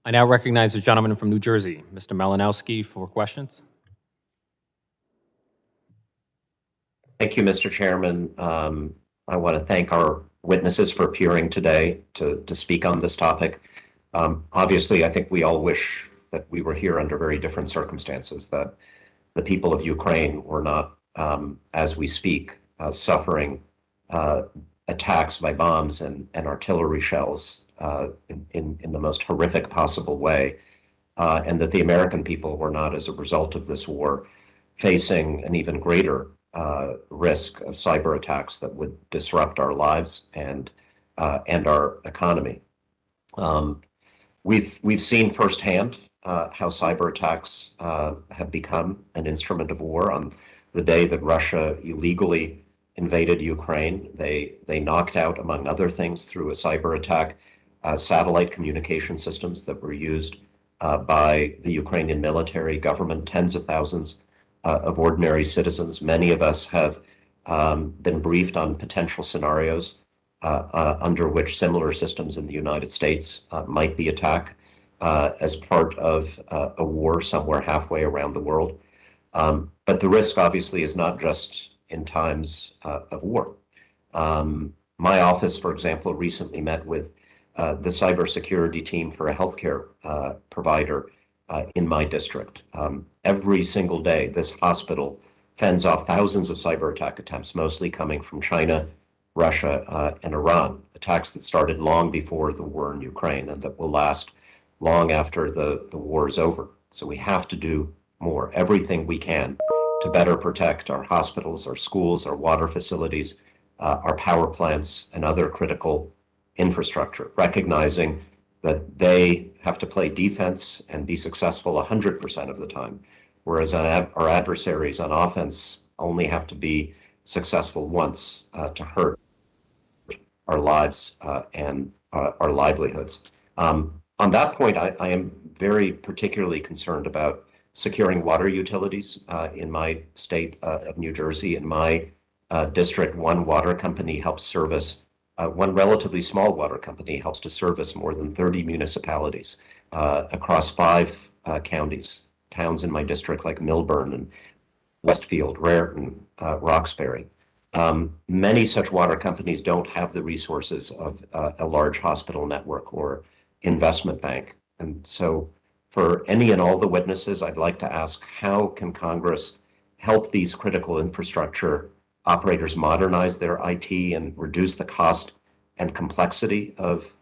I now recognize the gentleman from New Jersey, Mr. Malinowski, for questions. Thank you, Mr. Chairman. I want to thank our witnesses for appearing today to speak on this topic. Obviously, I think we all wish that we were here under very different circumstances, that the people of Ukraine were not, as we speak, suffering attacks by bombs and artillery shells in the most horrific possible way, and that the American people were not, as a result of this war, facing an even greater risk of cyber attacks that would disrupt our lives and our economy. We've seen firsthand how cyber attacks have become an instrument of war. On the day that Russia illegally invaded Ukraine, they knocked out, among other things, through a cyber attack, satellite communication systems that were used by the Ukrainian military, government, tens of thousands of ordinary citizens. Many of us have been briefed on potential scenarios under which similar systems in the United States might be attacked as part of a war somewhere halfway around the world. But the risk, obviously, is not just in times of war. My office, for example, recently met with the cybersecurity team for a healthcare provider in my district. Every single day, this hospital fends off thousands of cyber attack attempts, mostly coming from China, Russia, and Iran, attacks that started long before the war in Ukraine and that will last long after the war is over. So we have to do more, everything we can to better protect our hospitals, our schools, our water facilities, our power plants, and other critical infrastructure, recognizing that they have to play defense and be successful 100% of the time, whereas our adversaries on offense only have to be successful once to hurt our lives and our livelihoods. On that point, I am very particularly concerned about securing water utilities in my state of New Jersey. In my district, one water company helps service one relatively small water company helps to service more than 30 municipalities across 5 counties, towns in my district like Milburn and Westfield, Raritan, Roxbury. Many such water companies don't have the resources of a large hospital network or investment bank. And so for any and all the witnesses, I'd like to ask, how can Congress help these critical infrastructure operators modernize their IT and reduce the cost and complexity of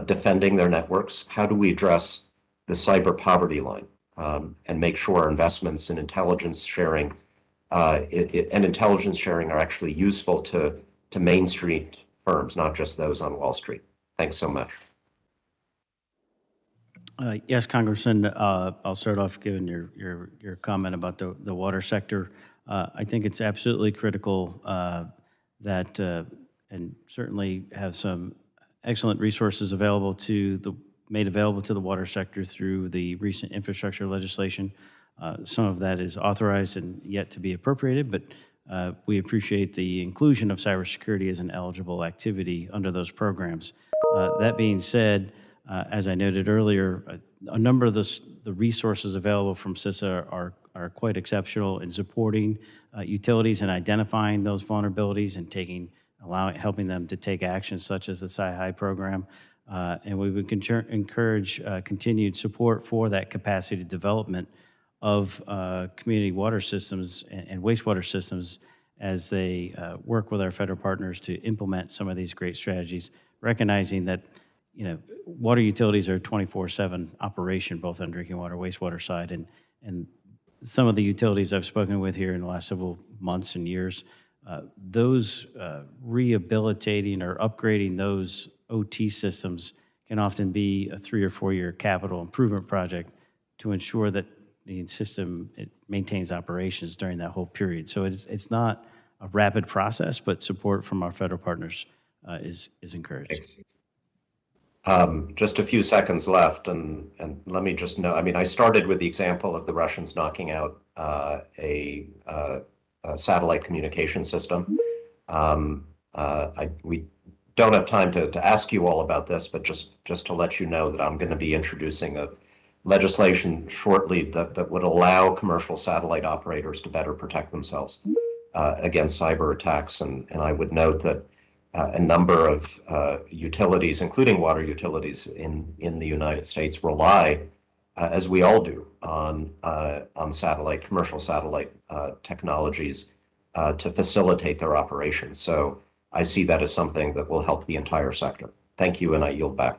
defending their networks? How do we address the cyber poverty line and make sure our investments in intelligence sharing and intelligence sharing are actually useful to Main Street firms, not just those on Wall Street? Thanks so much. Yes, Congressman, I'll start off giving your comment about the water sector. I think it's absolutely critical that, and certainly have some excellent resources made available to the water sector through the recent infrastructure legislation. Some of that is authorized and yet to be appropriated, but we appreciate the inclusion of cybersecurity as an eligible activity under those programs. That being said, as I noted earlier, a number of the resources available from CISA are quite exceptional in supporting utilities and identifying those vulnerabilities and helping them to take action, such as the Sci-Hi program. And we would encourage continued support for that capacity development of community water systems and wastewater systems as they work with our federal partners to implement some of these great strategies, recognizing that water utilities are a 24/7 operation, both on drinking water, wastewater side, and some of the utilities I've spoken with here in the last several months and years, those rehabilitating or upgrading those OT systems can often be a 3 or 4 year capital improvement project to ensure that the system maintains operations during that whole period. So it's not a rapid process, but support from our federal partners is encouraged. Thanks. Just a few seconds left, and let me just know, I started with the example of the Russians knocking out a satellite communication system. We don't have time to ask you all about this, but just to let you know that I'm going to be introducing a legislation shortly that would allow commercial satellite operators to better protect themselves against cyber attacks. And I would note that a number of utilities, including water utilities in the United States, rely, as we all do, on commercial satellite technologies to facilitate their operations. So I see that as something that will help the entire sector. Thank you, and I yield back.